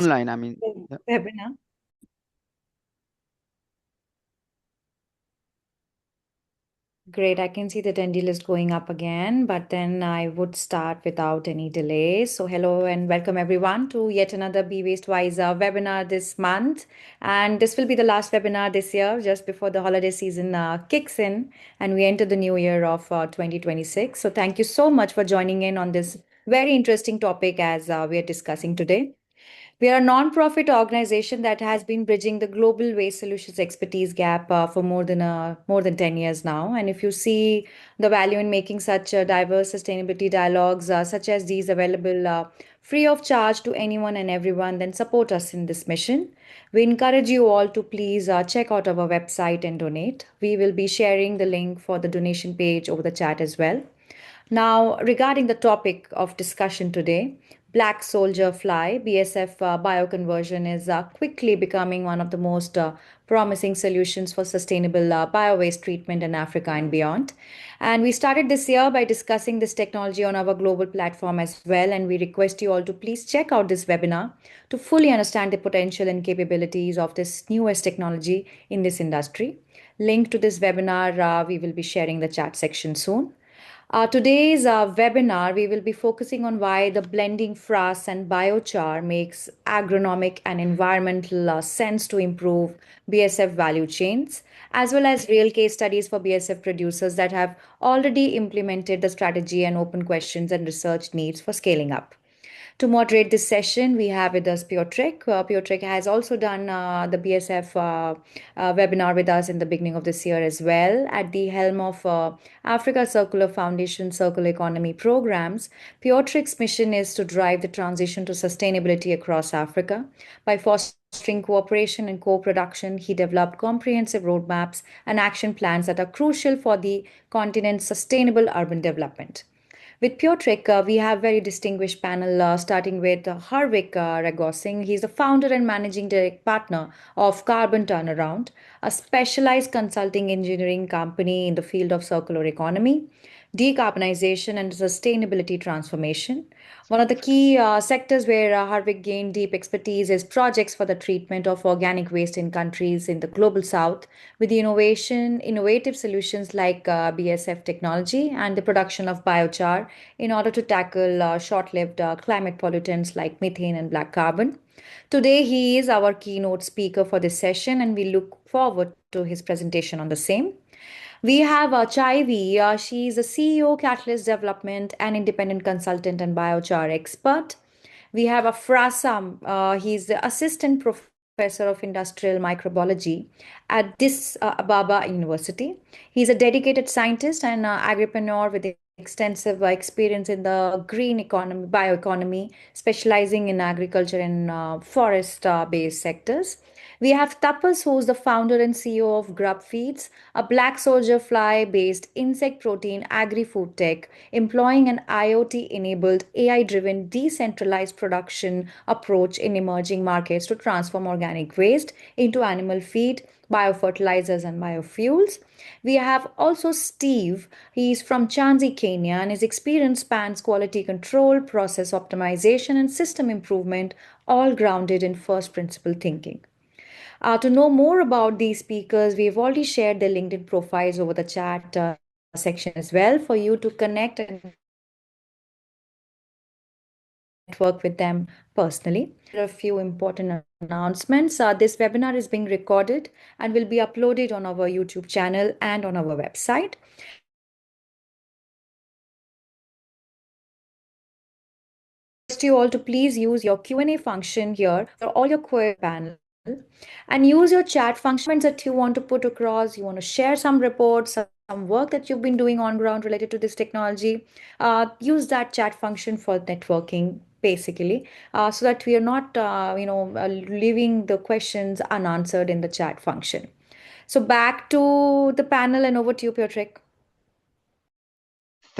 online. I mean, webinar. Great, I can see the attendee list going up again, but then I would start without any delay. So hello and welcome everyone to yet another Be Waste Wiser webinar this month. And this will be the last webinar this year, just before the holiday season kicks in and we enter the new year of 2026. So thank you so much for joining in on this very interesting topic as we are discussing today. We are a non-profit organization that has been bridging the global waste solutions expertise gap for more than 10 years now. And if you see the value in making such diverse sustainability dialogues such as these available free of charge to anyone and everyone, then support us in this mission. We encourage you all to please check out our website and donate. We will be sharing the link for the donation page over the chat as well. Now, regarding the topic of discussion today, black soldier fly, BSF bioconversion is quickly becoming one of the most promising solutions for sustainable biowaste treatment in Africa and beyond. And we started this year by discussing this technology on our global platform as well. And we request you all to please check out this webinar to fully understand the potential and capabilities of this newest technology in this industry. Link to this webinar, we will be sharing the chat section soon. Today's webinar, we will be focusing on why the blending frass and biochar makes agronomic and environmental sense to improve BSF value chains, as well as real case studies for BSF producers that have already implemented the strategy and open questions and research needs for scaling up. To moderate this session, we have with us Piotr. Piotr has also done the BSF webinar with us in the beginning of this year as well. At the helm of Africa Circular Foundation Circular Economy programs, Piotr's mission is to drive the transition to sustainability across Africa. By fostering cooperation and co-production, he developed comprehensive roadmaps and action plans that are crucial for the continent's sustainable urban development. With Piotrek, we have very distinguished panel starting with Harvik Ragosing. He's the founder and managing direct partner of Carbon Turnaround, a specialized consulting engineering company in the field of circular economy, decarbonization, and sustainability transformation. One of the key sectors where Harvik gained deep expertise is projects for the treatment of organic waste in countries in the global south, with the innovative solutions like BSF technology and the production of biochar in order to tackle short-lived climate pollutants like methane and black carbon. Today, he is our keynote speaker for this session, and we look forward to his presentation on the same. We have Chaivi. She is a CEO, Catalyst Development, and independent consultant and biochar expert. We have a Frasam. He's the assistant professor of industrial microbiology at Addis Ababa University. He's a dedicated scientist and agripreneur with extensive experience in the green economy, bioeconomy, specializing in agriculture and forest-based sectors. We have Tapas, who's the founder and CEO of Grub Feeds, a black soldier fly based insect protein agri food tech, employing an IoT enabled AI driven decentralized production approach in emerging markets to transform organic waste into animal feed, biofertilizers, and biofuels. We have also Steve. He's from Chanzi, Kenya, and his experience spans quality control, process optimization, and system improvement, all grounded in first principle thinking. To know more about these speakers, we've already shared their LinkedIn profiles over the chat section as well for you to connect and network with them personally. There are a few important announcements. This webinar is being recorded and will be uploaded on our YouTube channel and on our website. You all to please use your Q&A function here for all your query panel and use your chat functions that you want to put across. You want to share some reports, some work that you've been doing on ground related to this technology. Use that chat function for networking basically, so that we are not leaving the questions unanswered in the chat function. So back to the panel and over to you, Piotr.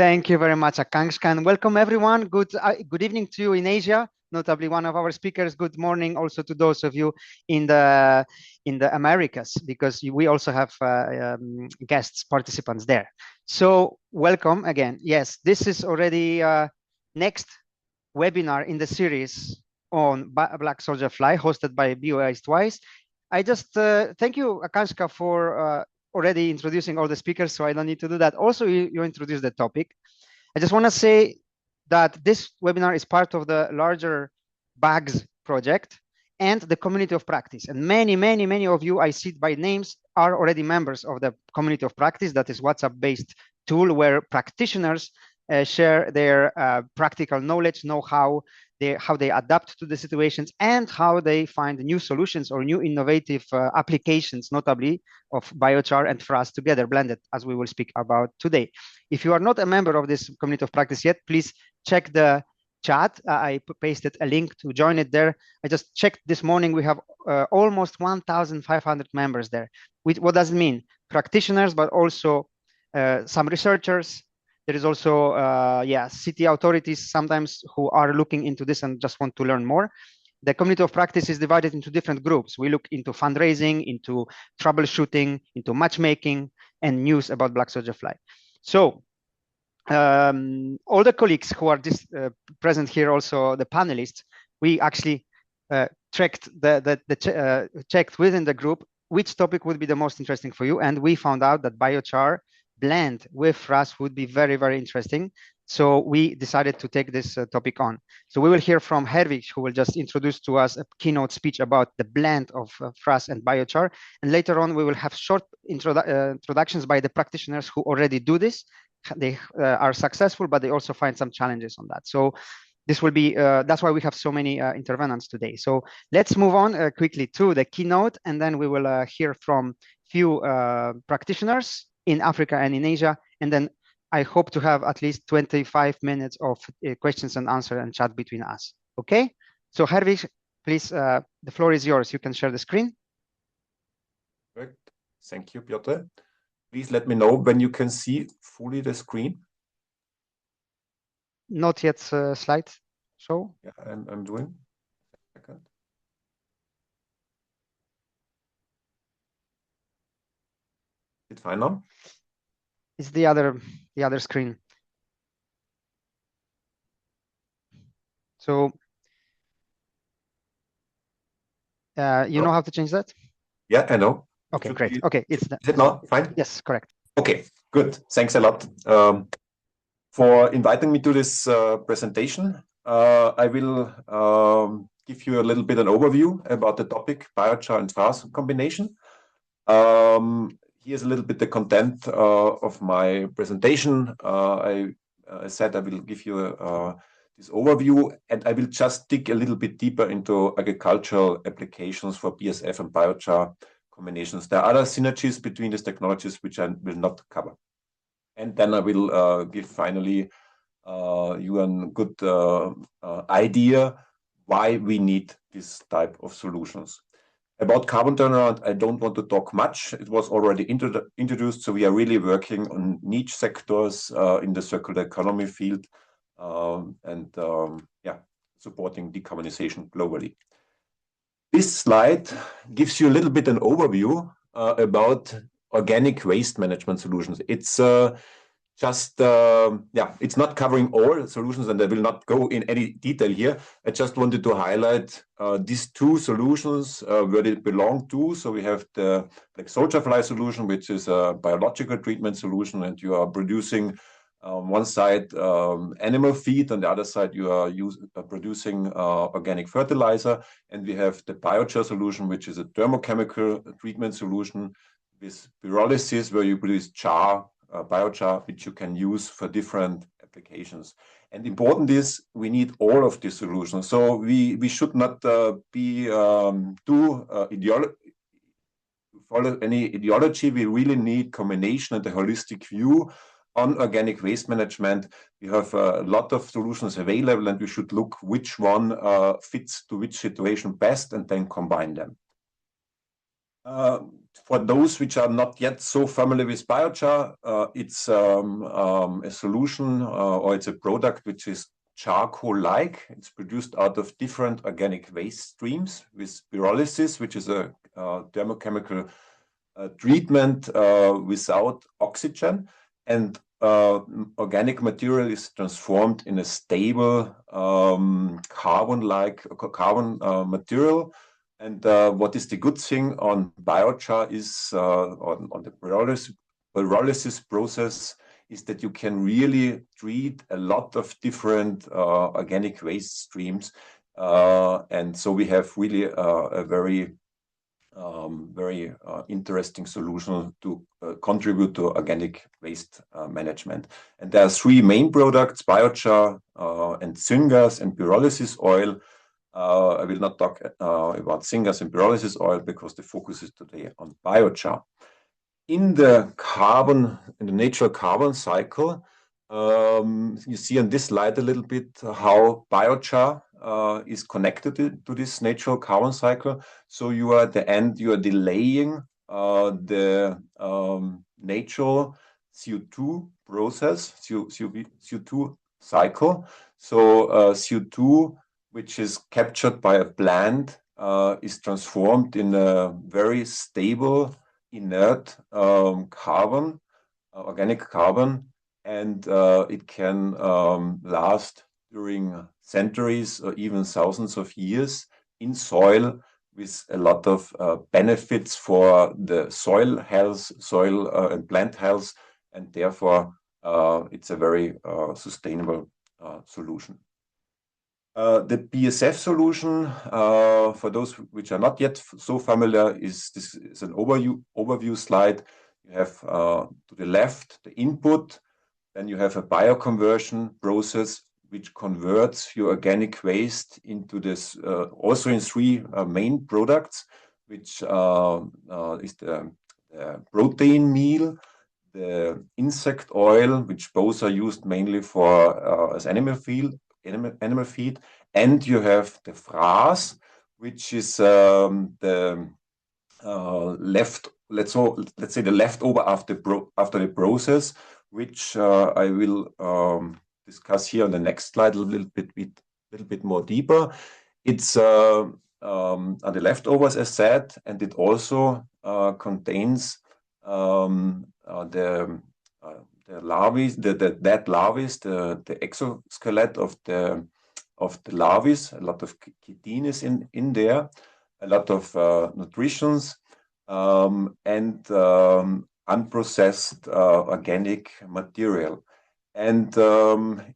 thank you very much, Akanksha, and welcome everyone. Good evening to you in Asia, notably one of our speakers. Good morning also to those of you in the Americas, because we also have guests, participants there. So welcome again. Yes, this is already next webinar in the series on black soldier fly, hosted by biowaste. I just thank you, Akanshka, for already introducing all the speakers, so I don't need to do that. Also, you introduced the topic. I just want to say that this webinar is part of the larger BAGS project and the community of practice. And many of you I see by names are already members of the community of practice. That is WhatsApp-based tool where practitioners share their practical knowledge, know how they adapt to the situations, and how they find new solutions or new innovative applications, notably of biochar and frass together blended, as we will speak about today. If you are not a member of this community of practice yet, please check the chat. I pasted a link to join it there. I just checked this morning. We have almost 1,500 members there. What does it mean? Practitioners, but also some researchers. There is also, city authorities sometimes who are looking into this and just want to learn more. The community of practice is divided into different groups. We look into fundraising, into troubleshooting, into matchmaking, and news about black soldier fly. So all the colleagues who are present here, also the panelists, we actually checked checked within the group which topic would be the most interesting for you, and we found out that biochar blend with frass would be very interesting. So we decided to take this topic on. So we will hear from Herwig, who will just introduce to us a keynote speech about the blend of frass and biochar. And later on, we will have short introductions by the practitioners who already do this. They are successful, but they also find some challenges on that. So this will be, that's why we have so many intervenants today. So let's move on quickly to the keynote, and then we will hear from few practitioners in Africa and in Asia. And then I hope to have at least 25 minutes of questions and answer and chat between us. Okay? So Herwig, please, the floor is yours. You can share the screen. Perfect. Thank you, Piotr. Please let me know when you can see fully the screen. Not yet slide show. Yeah, I'm doing. Second. Is it fine now? It's the other screen. So you know how to change that? Yeah, I know. Okay, great. Okay, is it now fine? Yes, correct. Okay, good. Thanks a lot for inviting me to this presentation. I will give you a little bit an overview about the topic biochar and frass combination. Here's a little bit the content of my presentation. I said I will give you this overview, and I will just dig a little bit deeper into agricultural applications for BSF and biochar combinations. There are other synergies between these technologies which I will not cover. And then I will give finally you a good idea why we need this type of solutions. About carbon turnaround, I don't want to talk much. It was already introduced, so we are really working on niche sectors in the circular economy field and supporting decarbonization globally. This slide gives you a little bit an overview about organic waste management solutions. It's it's not covering all solutions, and I will not go in any detail here. I just wanted to highlight these two solutions where they belong to. So we have the black soldier fly solution, which is a biological treatment solution, and you are producing on one side animal feed, on the other side you are producing organic fertilizer. And we have the biochar solution, which is a thermochemical treatment solution with pyrolysis, where you produce char, biochar, which you can use for different applications. And important is we need all of these solutions. So we should not be follow any ideology. We really need combination and a holistic view on organic waste management. We have a lot of solutions available, and we should look which one fits to which situation best and then combine them. For those which are not yet so familiar with biochar, it's a solution or it's a product which is charcoal-like. It's produced out of different organic waste streams with pyrolysis, which is a thermochemical treatment without oxygen. And organic material is transformed in a stable carbon-like material. And what is the good thing on biochar is on the pyrolysis process is that you can really treat a lot of different organic waste streams. And so we have really a very interesting solution to contribute to organic waste management. And there are three main products: biochar and syngas and pyrolysis oil. I will not talk about syngas and pyrolysis oil because the focus is today on biochar. In the natural carbon cycle, you see on this slide a little bit how biochar is connected to this natural carbon cycle. So you are at the end, you are delaying the natural CO2 process, CO2 cycle. So CO2, which is captured by a plant, is transformed in a very stable, inert carbon, organic carbon, and it can last during centuries or even thousands of years in soil with a lot of benefits for the soil health, and plant health, and therefore it's a very sustainable solution. The BSF solution, for those which are not yet so familiar, is an overview slide. You have to the left the input, then you have a bioconversion process which converts your organic waste into this, also in three main products, which is the protein meal, the insect oil, which both are used mainly for as animal feed, and you have the frass, which is the let's say the leftover after the process, which I will discuss here on the next slide a little bit more deeper. It's are the leftovers, as said, and it also contains the larvae, the dead larvae, the exoskeleton of the larvae. A lot of chitin is in there, a lot of nutritions, and unprocessed organic material. And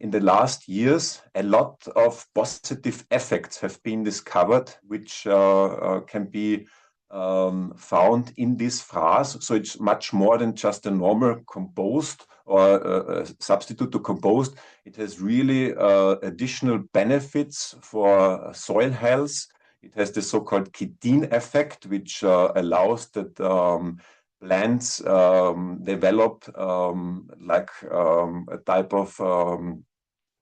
in the last years, a lot of positive effects have been discovered, which can be found in this frass. So it's much more than just a normal compost or a substitute to compost. It has really additional benefits for soil health. It has the so-called chitin effect, which allows that plants develop like a type of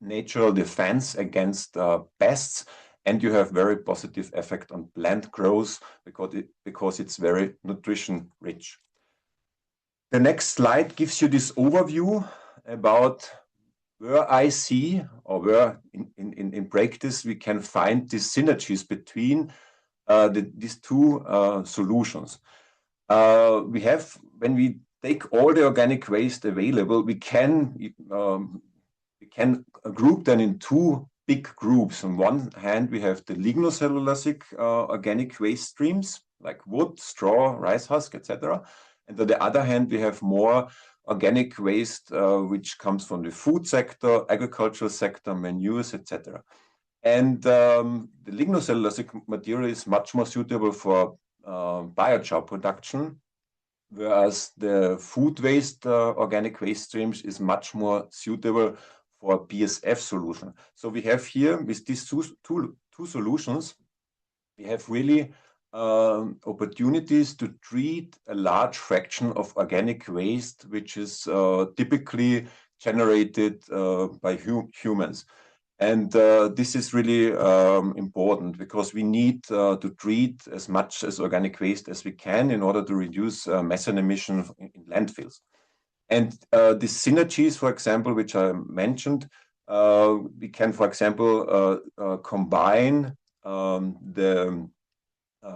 natural defense against pests. And you have very positive effect on plant growth because it's very nutrition rich. The next slide gives you this overview about where I see, or where in practice we can find these synergies between these two solutions. We have, when we take all the organic waste available, we can group them in two big groups. On one hand, we have the lignocellulosic organic waste streams like wood, straw, rice husk, etc. And on the other hand, we have more organic waste which comes from the food sector, agricultural sector, manures, etc. And the lignocellulosic material is much more suitable for biochar production, whereas the food waste organic waste streams is much more suitable for BSF solution. So we have here, with these two solutions, we have really opportunities to treat a large fraction of organic waste, which is typically generated by humans. And this is really important because we need to treat as much as organic waste as we can in order to reduce methane emission in landfills. And the synergies, for example, which I mentioned, we can, for example, combine the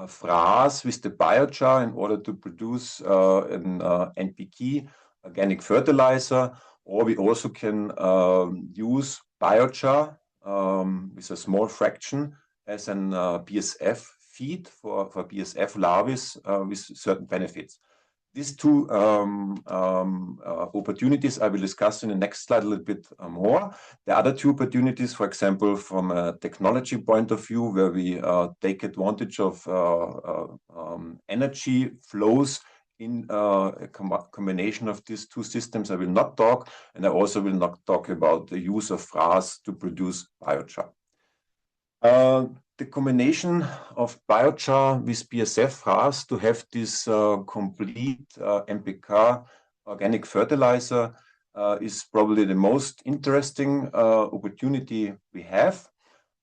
frass with the biochar in order to produce an NPK, organic fertilizer, or we also can use biochar with a small fraction as an BSF feed for BSF larvae with certain benefits. These two opportunities I will discuss in the next slide a little bit more. The other two opportunities, for example, from a technology point of view, where we take advantage of energy flows in a combination of these two systems, I will not talk, and I also will not talk about the use of frass to produce biochar. The combination of biochar with BSF frass to have this complete NPK organic fertilizer is probably the most interesting opportunity we have.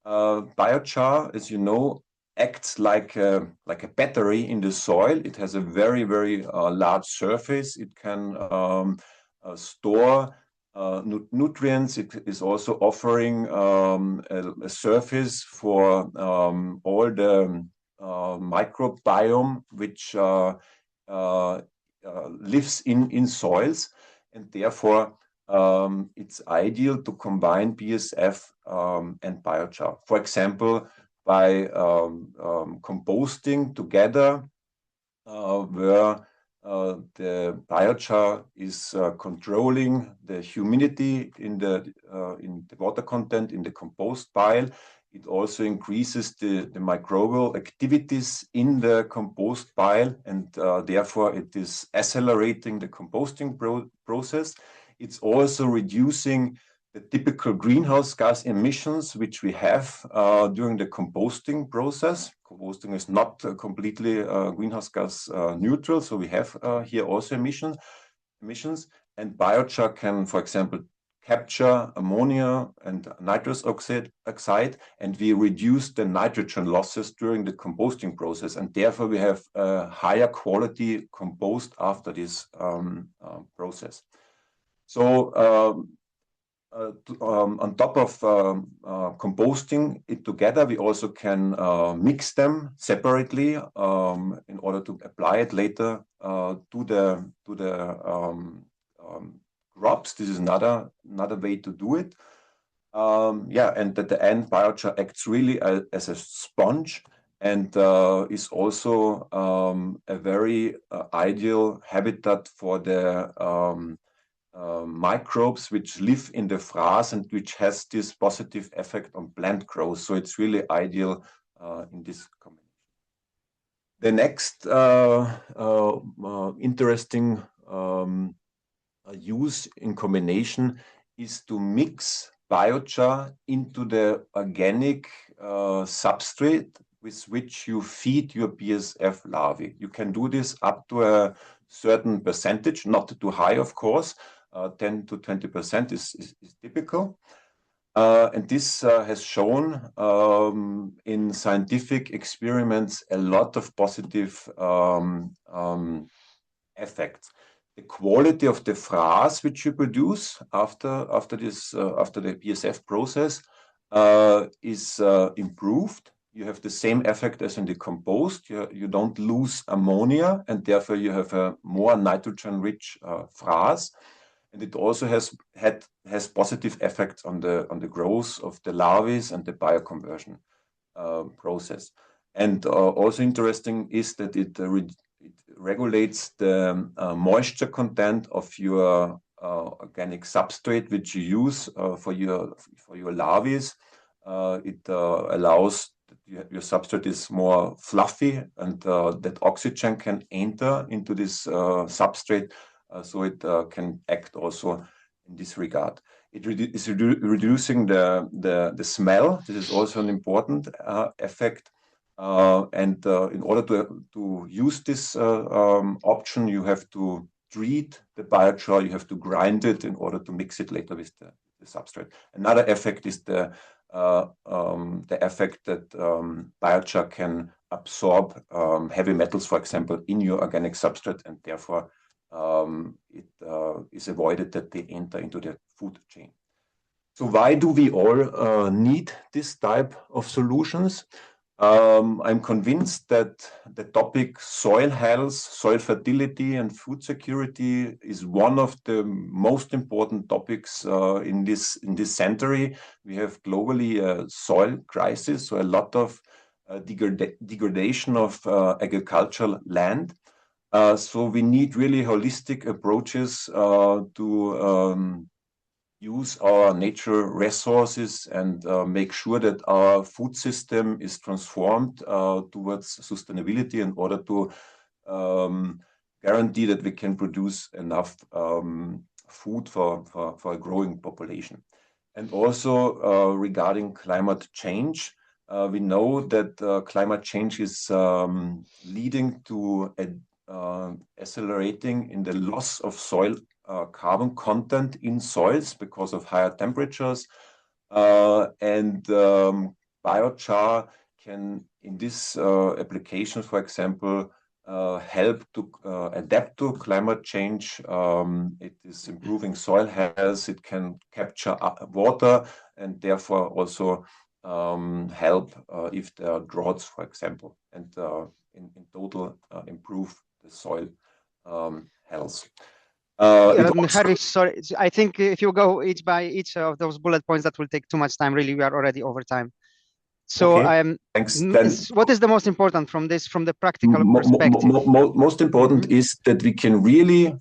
Biochar, as you know, acts like a battery in the soil. It has a very, very large surface. It can store nutrients. It is also offering a surface for all the microbiome which lives in soils, and therefore it's ideal to combine BSF and biochar. For example, by composting together, where the biochar is controlling the humidity in the water content in the compost pile. It also increases the microbial activities in the compost pile, and therefore it is accelerating the composting process. It's also reducing the typical greenhouse gas emissions which we have during the composting process. Composting is not completely greenhouse gas neutral, so we have here also emissions. And biochar can, for example, capture ammonia and nitrous oxide, and we reduce the nitrogen losses during the composting process, and therefore we have a higher quality compost after this process. So on top of composting it together, we also can mix them separately in order to apply it later to the crops. This is another way to do it. Yeah, and at the end, biochar acts really as a sponge, and is also a very ideal habitat for the microbes which live in the frass and which has this positive effect on plant growth. So it's really ideal in this combination. The next interesting use in combination is to mix biochar into the organic substrate with which you feed your BSF larvae. You can do this up to a certain percentage, not too high, of course. 10 to 20% is typical. And this has shown in scientific experiments a lot of positive effects. The quality of the frass which you produce after the BSF process is improved. You have the same effect as in the compost. You don't lose ammonia, and therefore you have a more nitrogen-rich frass. And it also has positive effects on the growth of the larvae and the bioconversion process. And also interesting is that it regulates the moisture content of your organic substrate which you use for your larvae. It allows that your substrate is more fluffy, and that oxygen can enter into this substrate, so it can act also in this regard. It is reducing the smell. This is also an important effect. And in order to use this option, you have to treat the biochar, you have to grind it in order to mix it later with the substrate. Another effect is the effect that biochar can absorb heavy metals, for example, in your organic substrate, and therefore it is avoided that they enter into the food chain. So why do we all need this type of solutions? I'm convinced that the topic soil health, soil fertility, and food security is one of the most important topics in this century. We have globally a soil crisis, so a lot of degradation of agricultural land. So we need really holistic approaches to use our natural resources and make sure that our food system is transformed towards sustainability in order to guarantee that we can produce enough food for a growing population. And also regarding climate change, we know that climate change is leading to accelerating in the loss of soil carbon content in soils because of higher temperatures. And biochar can, in this application, for example, help to adapt to climate change. It is improving soil health. It can capture water and therefore also help if there are droughts, for example, and in total improve the soil health. Harry, sorry, I think if you go each by each of those bullet points, that will take too much time. Really, we are already over time. So, okay, thanks. Then, what is the most important from this, from the practical perspective? Most important is that we can really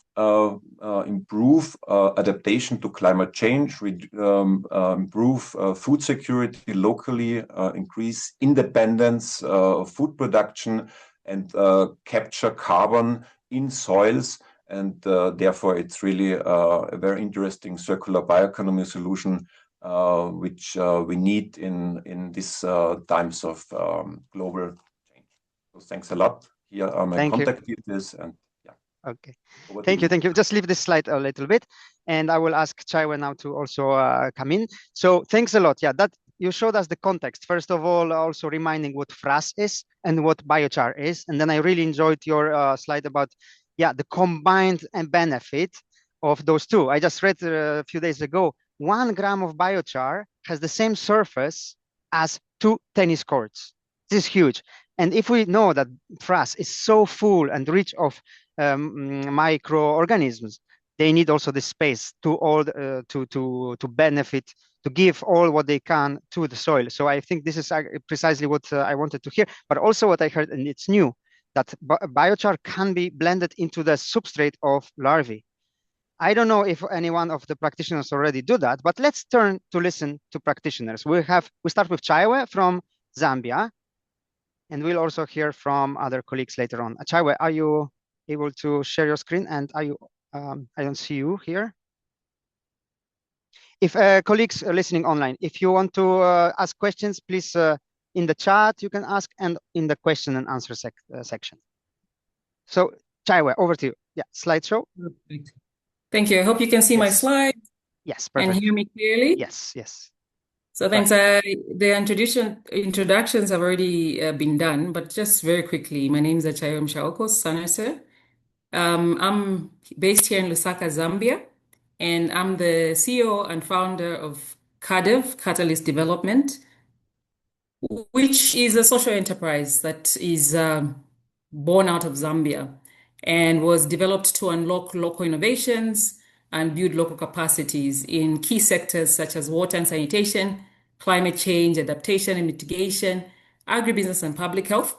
improve adaptation to climate change, improve food security locally, increase independence of food production, and capture carbon in soils. And therefore, it's really a very interesting circular bioeconomy solution, which we need in these times of global change. So thanks a lot. Here are my contact details, and yeah. Okay. Thank you. Just leave this slide a little bit, and I will ask Chaiwe now to also come in. So thanks a lot. Yeah, that you showed us the context. First of all, also reminding what frass is and what biochar is, and then I really enjoyed your slide about the combined benefit of those two. I just read a few days ago, 1 gram of biochar has the same surface as 2 tennis courts. This is huge. And if we know that frass is so full and rich of microorganisms, they need also the space to all to benefit, to give all what they can to the soil. So I think this is precisely what I wanted to hear, but also what I heard, and it's new, that biochar can be blended into the substrate of larvae. I don't know if any one of the practitioners already do that, but let's turn to listen to practitioners. We start with Chaiwe from Zambia, and we'll also hear from other colleagues later on. Chaiwe, are you able to share your screen? And are you? I don't see you here. If colleagues are listening online, if you want to ask questions, please in the chat you can ask, and in the question and answer section. So Chaiwe, over to you. Yeah, slideshow. Perfect. Thank you. I hope you can see my slide. Yes, perfect. And hear me clearly. Yes. So thanks. The introductions have already been done, but just very quickly, my name is Chaiwe Mshaoko Sanase. I'm based here in Lusaka, Zambia, and I'm the CEO and founder of CADEV, Catalyst Development, which is a social enterprise that is born out of Zambia and was developed to unlock local innovations and build local capacities in key sectors such as water and sanitation, climate change, adaptation and mitigation, agribusiness and public health.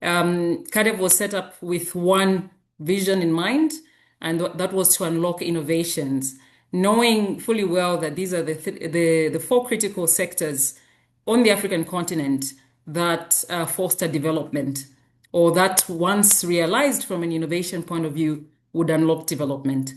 CADEV was set up with one vision in mind, and that was to unlock innovations, knowing fully well that these are the 4 critical sectors on the African continent that foster development, or that once realized from an innovation point of view would unlock development.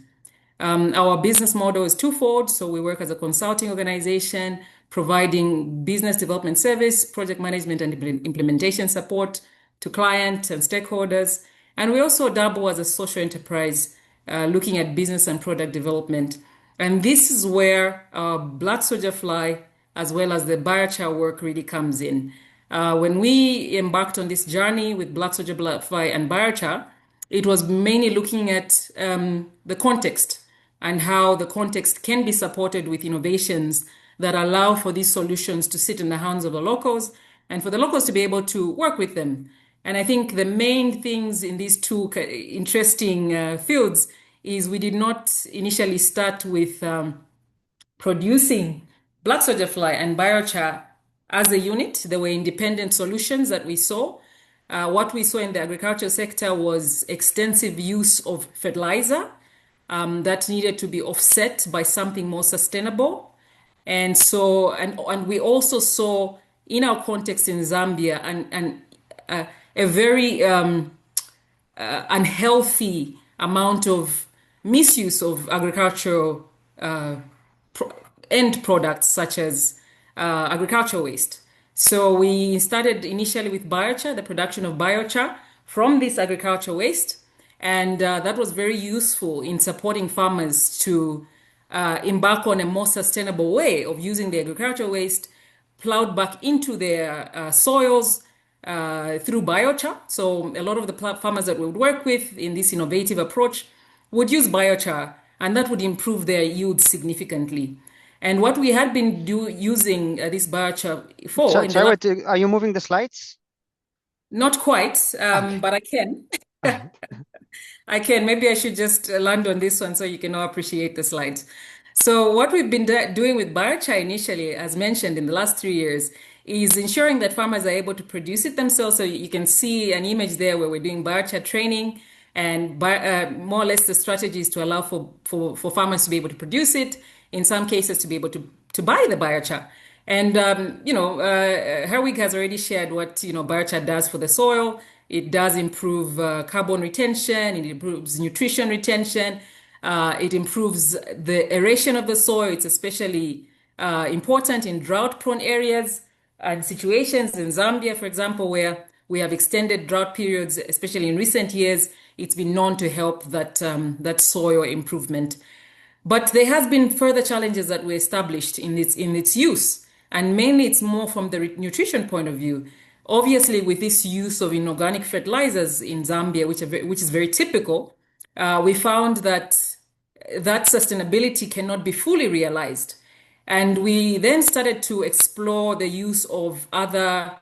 Our business model is twofold. So we work as a consulting organization, providing business development service, project management and implementation support to clients and stakeholders. And we also double as a social enterprise, looking at business and product development. And this is where black soldier fly as well as the biochar work really comes in. When we embarked on this journey with black soldier fly and biochar, it was mainly looking at the context and how the context can be supported with innovations that allow for these solutions to sit in the hands of the locals and for the locals to be able to work with them. And I think the main things in these two interesting fields is we did not initially start with producing black soldier fly and biochar as a unit. There were independent solutions that we saw. What we saw in the agricultural sector was extensive use of fertilizer that needed to be offset by something more sustainable. And so, and we also saw in our context in Zambia a very unhealthy amount of misuse of agricultural end products such as agricultural waste. So we started initially with biochar, the production of biochar from this agricultural waste. And that was very useful in supporting farmers to embark on a more sustainable way of using the agricultural waste plowed back into their soils through biochar. So a lot of the farmers that we would work with in this innovative approach would use biochar, and that would improve their yield significantly. And what we had been using this biochar for... Are you moving the slides? Not quite, but I can. I can. Maybe I should just land on this one so you can all appreciate the slides. So what we've been doing with biochar initially, as mentioned in the last 3 years, is ensuring that farmers are able to produce it themselves. So you can see an image there where we're doing biochar training, and more or less the strategy is to allow for farmers to be able to produce it, in some cases to be able to buy the biochar. And, Herwig has already shared what, biochar does for the soil. It does improve carbon retention, it improves nutrition retention, it improves the aeration of the soil. It's especially important in drought-prone areas and situations in Zambia, for example, where we have extended drought periods, especially in recent years. It's been known to help that soil improvement. But there has been further challenges that were established in its use, and mainly it's more from the nutrition point of view. Obviously, with this use of inorganic fertilizers in Zambia, which is very typical, we found that sustainability cannot be fully realized. And we then started to explore the use of other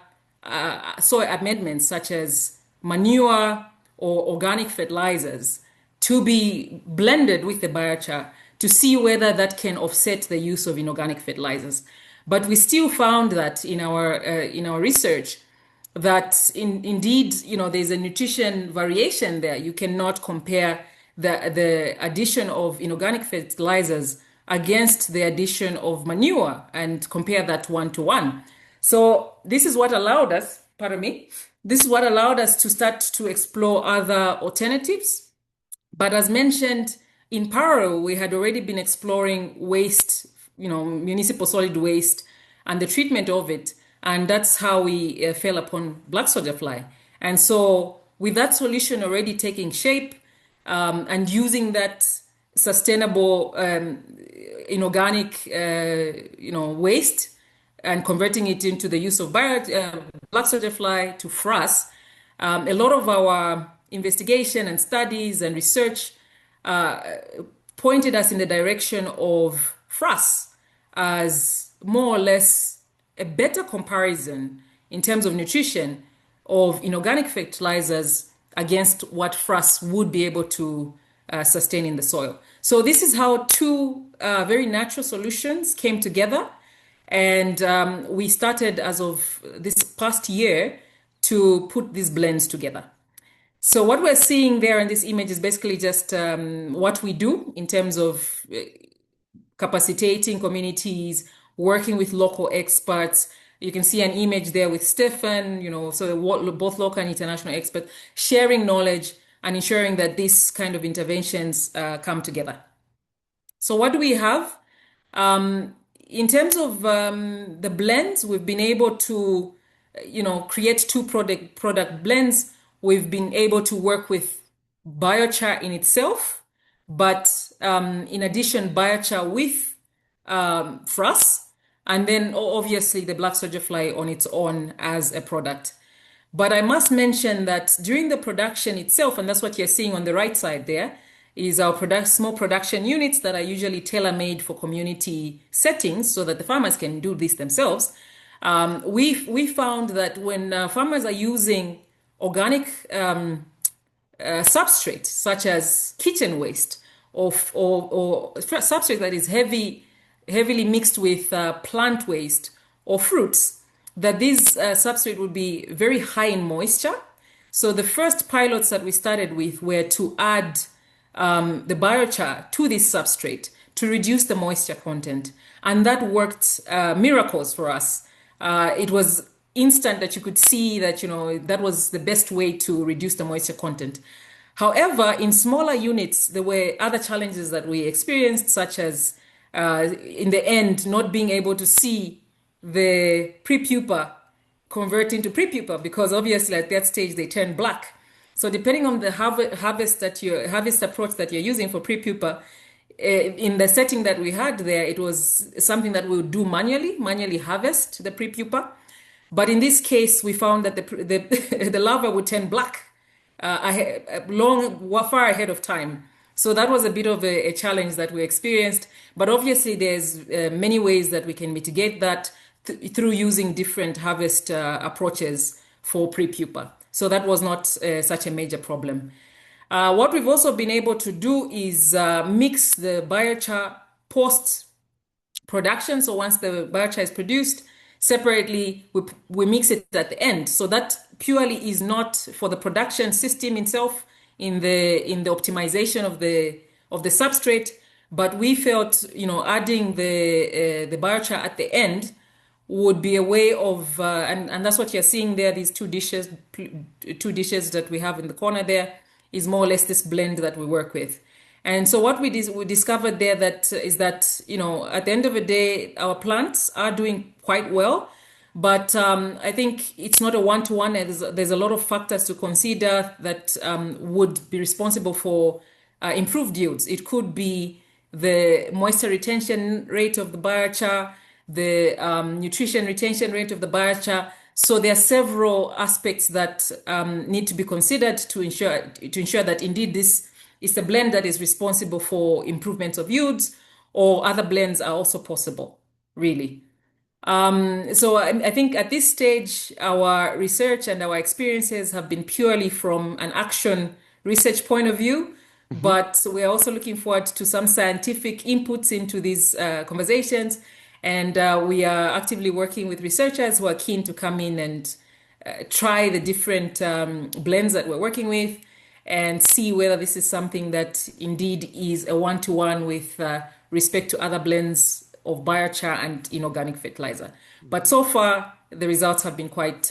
soil amendments, such as manure or organic fertilizers, to be blended with the biochar to see whether that can offset the use of inorganic fertilizers. But we still found that in our research, that indeed, there's a nutrition variation there. You cannot compare the addition of inorganic fertilizers against the addition of manure and compare that 1-to-1. So this is what allowed us, to start to explore other alternatives. But as mentioned, in parallel, we had already been exploring waste, municipal solid waste and the treatment of it. And that's how we fell upon black soldier fly. And so with that solution already taking shape and using that sustainable inorganic waste and converting it into the use of black soldier fly to frass, a lot of our investigation and studies and research pointed us in the direction of frass as more or less a better comparison in terms of nutrition of inorganic fertilizers against what frass would be able to sustain in the soil. So this is how two very natural solutions came together. And we started as of this past year to put these blends together. So what we're seeing there in this image is basically just what we do in terms of capacitating communities, working with local experts. You can see an image there with Stefan, so both local and international experts sharing knowledge and ensuring that these kind of interventions come together. So what do we have? In terms of the blends, we've been able to, create two product blends. We've been able to work with biochar in itself, but in addition, biochar with frass, and then obviously the black soldier fly on its own as a product. But I must mention that during the production itself, and that's what you're seeing on the right side there, is our small production units that are usually tailor-made for community settings so that the farmers can do this themselves. We found that when farmers are using organic substrate, such as kitchen waste, or substrate that is heavily mixed with plant waste or fruits, that this substrate would be very high in moisture. So the first pilots that we started with were to add the biochar to this substrate to reduce the moisture content. And that worked miracles for us. It was instant that you could see that, that was the best way to reduce the moisture content. However, in smaller units, there were other challenges that we experienced, such as in the end, not being able to see the pre-pupa convert into pre-pupa, because obviously at that stage they turn black. So depending on the harvest approach that you're using for pre-pupa, in the setting that we had there, it was something that we would do manually harvest the pre-pupa. But in this case, we found that the larva would turn black far ahead of time. So that was a bit of a challenge that we experienced. But obviously, there's many ways that we can mitigate that through using different harvest approaches for pre-pupa. So that was not such a major problem. What we've also been able to do is mix the biochar post production. So once the biochar is produced, separately, we mix it at the end. So that purely is not for the production system itself in the optimization of the substrate, but we felt, adding the biochar at the end would be a way of, and that's what you're seeing there. These two dishes that we have in the corner there is more or less this blend that we work with. And so what we discovered there is that, at the end of the day, our plants are doing quite well. But I think it's not a one-to-one. There's a lot of factors to consider that would be responsible for improved yields. It could be the moisture retention rate of the biochar, the nutrition retention rate of the biochar. So there are several aspects that need to be considered to ensure that indeed this is a blend that is responsible for improvements of yields, or other blends are also possible, really. So I think at this stage, our research and our experiences have been purely from an action research point of view, but we're also looking forward to some scientific inputs into these conversations. And we are actively working with researchers who are keen to come in and try the different blends that we're working with and see whether this is something that indeed is a one-to-one with respect to other blends of biochar and inorganic fertilizer. But so far, the results have been quite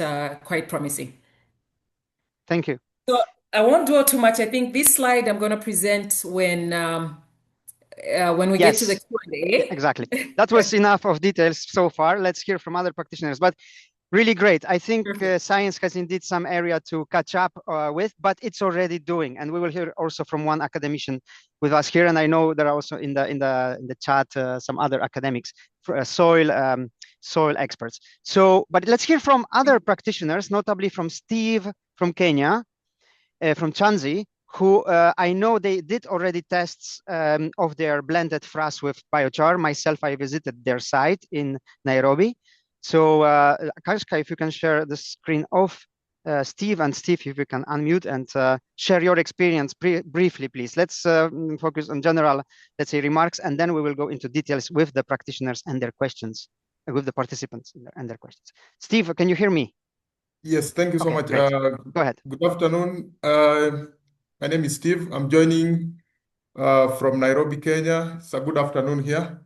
promising. Thank you. So I won't dwell too much. I think this slide I'm going to present when we get to the Q&A. Exactly. That was enough of details so far. Let's hear from other practitioners. But really great. I think science has indeed some area to catch up with, but it's already doing. And we will hear also from one academician with us here. And I know there are also in the chat some other academics, soil experts. So, but let's hear from other practitioners, notably from Steve from Kenya, from Chanzi, who I know they did already tests of their blended frass with biochar. Myself, I visited their site in Nairobi. So Kanshka, if you can share the screen of Steve, and Steve, if you can unmute and share your experience briefly, please. Let's focus on general, let's say, remarks, and then we will go into details with the practitioners and their questions, with the participants and their questions. Steve, can you hear me? Yes, thank you so much. Go ahead. Good afternoon. My name is Steve. I'm joining from Nairobi, Kenya. It's a good afternoon here.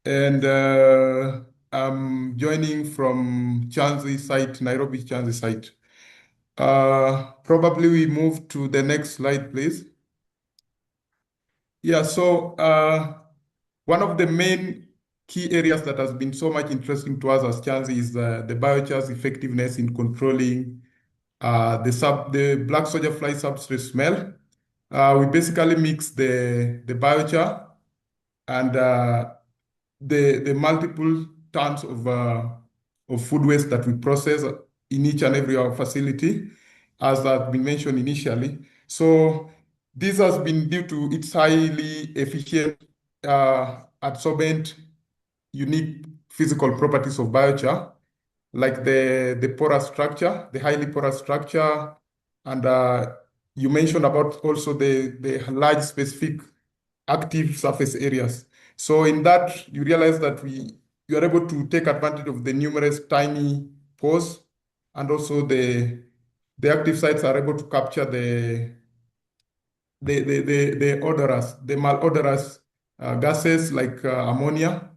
And I'm joining from Chanzi site, Nairobi Chanzi site. Probably we move to the next slide, please. Yeah, so one of the main key areas that has been so much interesting to us as Chanzi is the biochar's effectiveness in controlling the black soldier fly substrate smell. We basically mix the biochar and the multiple tons of food waste that we process in each and every facility, as has been mentioned initially. So this has been due to its highly efficient, absorbent, unique physical properties of biochar. like the porous structure, the highly porous structure, and you mentioned about also the large specific active surface areas. So in that, you realize that you are able to take advantage of the numerous tiny pores, and also the active sites are able to capture the odorous, the malodorous gases like ammonia,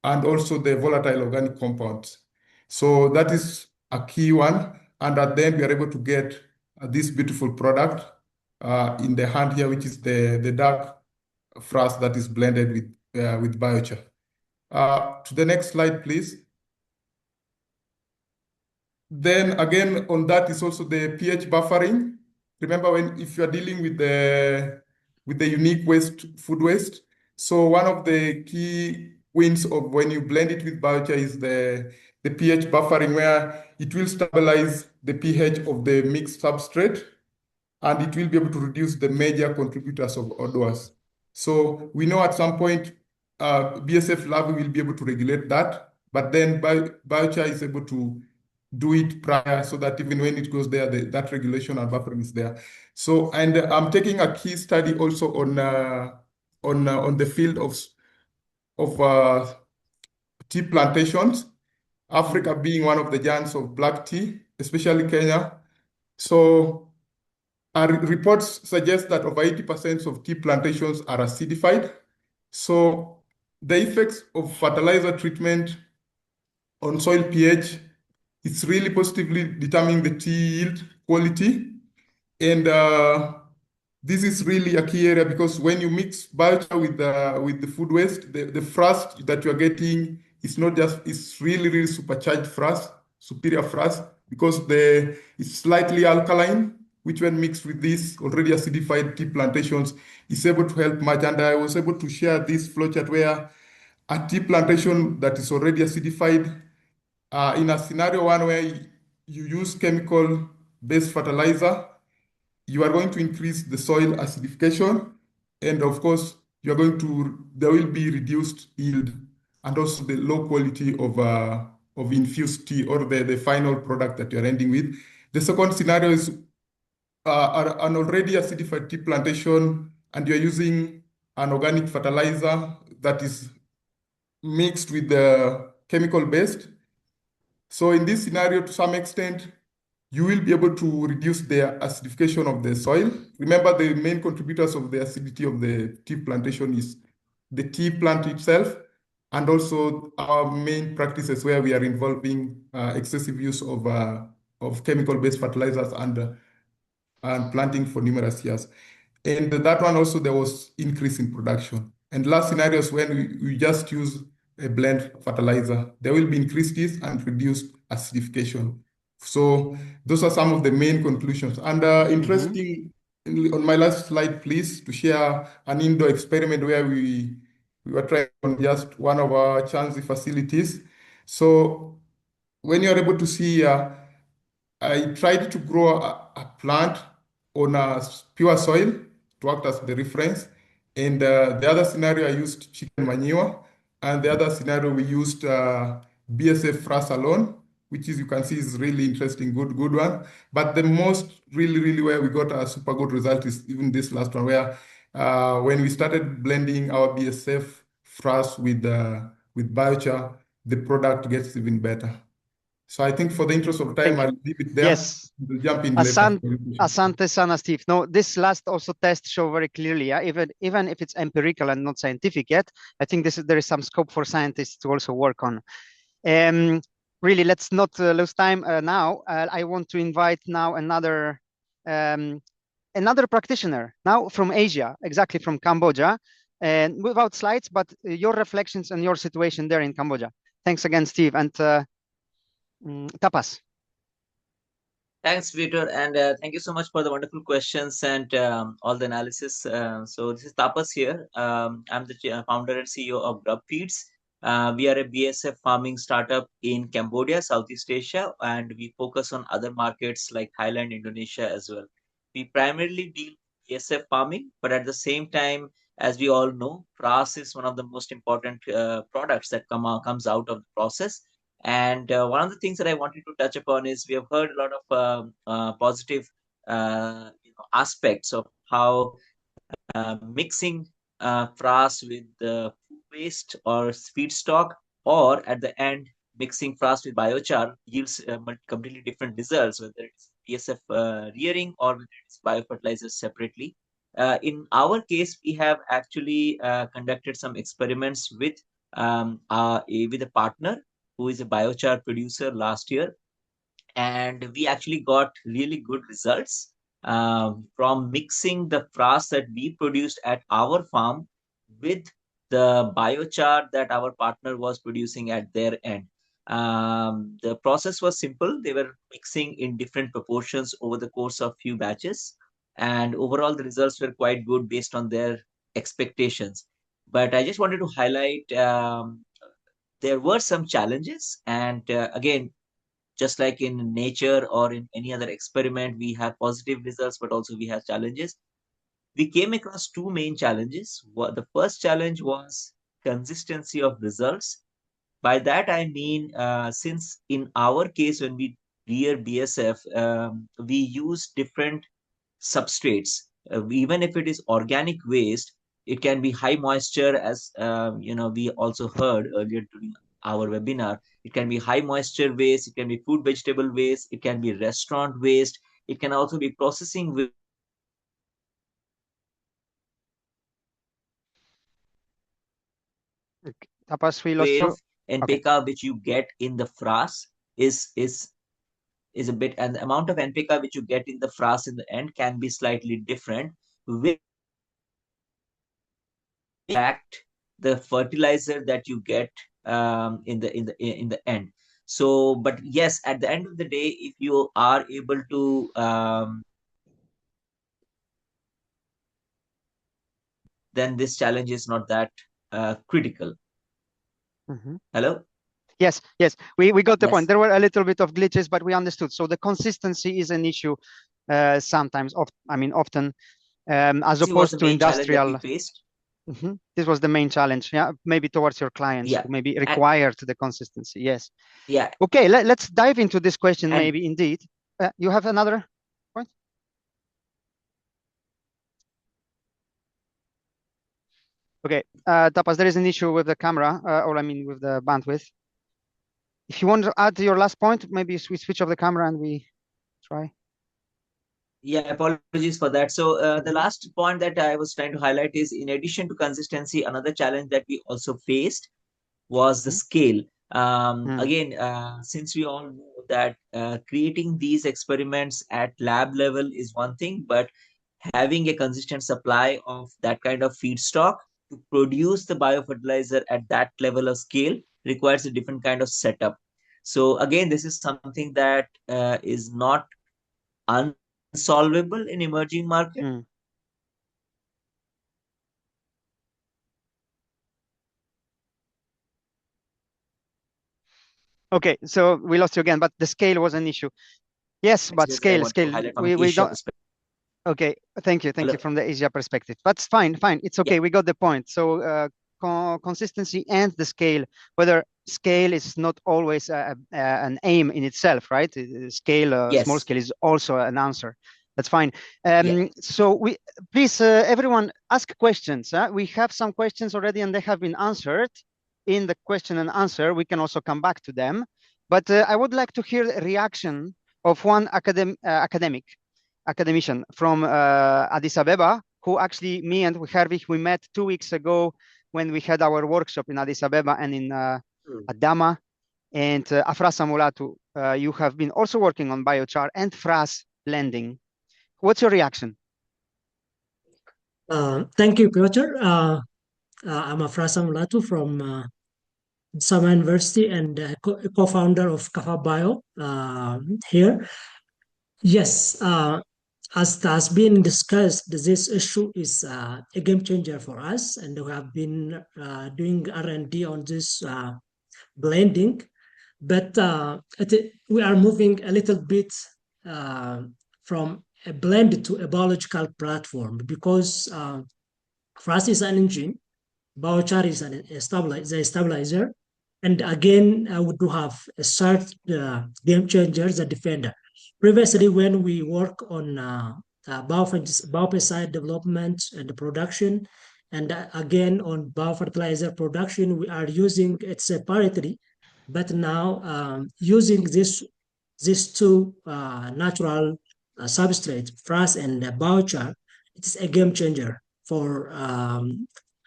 and also the volatile organic compounds. So that is a key one. And at the end, we are able to get this beautiful product in the hand here, which is the dark frass that is blended with biochar. To the next slide, please. Then again, on that is also the pH buffering. Remember, if you are dealing with the unique waste, food waste. So one of the key wins of when you blend it with biochar is the pH buffering, where it will stabilize the pH of the mixed substrate, and it will be able to reduce the major contributors of odors. So we know at some point BSF lab will be able to regulate that, but then biochar is able to do it prior, so that even when it goes there, that regulation and buffering is there. So, and I'm taking a key study also on the field of tea plantations, Africa being one of the giants of black tea, especially Kenya. So our reports suggest that over 80% of tea plantations are acidified. So the effects of fertilizer treatment on soil pH, it's really positively determining the tea yield quality. And this is really a key area, because when you mix biochar with the food waste, the frass that you're getting is not just, it's really, really supercharged frass, superior frass, because it's slightly alkaline, which when mixed with these already acidified tea plantations is able to help much. And I was able to share this flowchart where a tea plantation that is already acidified, in a scenario one where you use chemical-based fertilizer, you are going to increase the soil acidification, and of course, there will be reduced yield, and also the low quality of infused tea, or the final product that you're ending with. The second scenario is an already acidified tea plantation, and you're using an organic fertilizer that is mixed with the chemical-based. So in this scenario, to some extent, you will be able to reduce the acidification of the soil. Remember, the main contributors of the acidity of the tea plantation is the tea plant itself, and also our main practices where we are involving excessive use of chemical-based fertilizers and planting for numerous years. And that one also, there was increase in production. And last scenarios, when we just use a blend fertilizer, there will be increased yield and reduced acidification. So those are some of the main conclusions. And interesting, on my last slide, please, to share an indoor experiment where we were trying on just one of our Chanzi facilities. So when you're able to see, I tried to grow a plant on a pure soil to act as the reference. And the other scenario, I used chicken manure. And the other scenario, we used BSF frass alone, which is, you can see, is really interesting, good one. But the most really where we got a super good result is even this last one, where when we started blending our BSF frass with biochar, the product gets even better. So I think for the interest of time, I'll leave it there. Yes. We'll jump in later. Asante sana, Steve. No, this last also test show very clearly, even if it's empirical and not scientific yet, I think there is some scope for scientists to also work on. Really, let's not lose time now. I want to invite now another practitioner, now from Asia, exactly from Cambodia, and without slides, but your reflections on your situation there in Cambodia. Thanks again, Steve, and Tapas. Thanks, Peter, and thank you so much for the wonderful questions and all the analysis. So this is Tapas here. I'm the founder and CEO of Grub Feeds. We are a BSF farming startup in Cambodia, Southeast Asia, and we focus on other markets like Thailand, Indonesia as well. We primarily deal with BSF farming, but at the same time, as we all know, frass is one of the most important products that comes out of the process. And one of the things that I wanted to touch upon is we have heard a lot of positive aspects of how mixing frass with food waste or feedstock, or at the end mixing frass with biochar yields completely different results, whether it's BSF rearing or whether it's biofertilizers separately. In our case, we have actually conducted some experiments with a partner who is a biochar producer last year, and we actually got really good results from mixing the frass that we produced at our farm with the biochar that our partner was producing at their end. The process was simple. They were mixing in different proportions over the course of few batches, and overall the results were quite good based on their expectations. But I just wanted to highlight there were some challenges, and again, just like in nature or in any other experiment, we have positive results, but also we have challenges. We came across two main challenges. The first challenge was consistency of results. By that, I mean, since in our case, when we rear BSF, we use different substrates. Even if it is organic waste, it can be high moisture, as we also heard earlier during our webinar. It can be high moisture waste, it can be food vegetable waste, it can be restaurant waste, it can also be processing waste. Tapas, we lost you. NPK which you get in the frass is a bit, and the amount of NPK which you get in the frass in the end can be slightly different, which impact the fertilizer that you get in the end. So, but yes, at the end of the day, if you are able to then this challenge is not that critical. Hello? Yes, we got the Yes. point. There were a little bit of glitches, but we understood. So the consistency is an issue sometimes, often, as opposed to industrial. This was the main challenge, yeah, maybe towards your clients, Yeah. who maybe required the consistency. Yes. Yeah. Okay, let's dive into this question, And maybe indeed. You have another point? Okay, Tapas, there is an issue with the camera, or I mean with the bandwidth. If you want to add your last point, maybe we switch off the camera and we try. Yeah, apologies for that. So the last point that I was trying to highlight is, in addition to consistency, another challenge that we also faced was the scale. Again, since we all know that creating these experiments at lab level is one thing, but having a consistent supply of that kind of feedstock to produce the biofertilizer at that level of scale requires a different kind of setup. So again, this is something that is not unsolvable in emerging market. Okay, so we lost you again, but the scale was an issue. Yes, but scale. We don't. Okay, thank you from the Asia perspective. That's fine. It's okay. Yeah. We got the point. So consistency and the scale, whether scale is not always an aim in itself, right? Scale, yes. Small scale is also an answer. That's fine. So we please, everyone, ask questions. We have some questions already, and they have been answered in the question and answer. We can also come back to them. But I would like to hear the reaction of one academician from Addis Ababa, who actually me and Herwig, we met 2 weeks ago when we had our workshop in Addis Ababa and in Adama. And Afrasa Mulatu, you have been also working on biochar and frass blending. What's your reaction? Thank you, Piotr. I'm Afrasa Mulatu from Sama University and co-founder of Kafa Bio here. Yes, as has been discussed, this issue is a game changer for us, and we have been doing R&D on this blending, but we are moving a little bit from a blend to a biological platform, because frass is an engine, biochar is a stabilizer, And again, we do have a third game changer, the defender. Previously, when we work on biopesticide development and production, and again on biofertilizer production, we are using it separately. But now using these two natural substrates, frass and biochar, it is a game changer for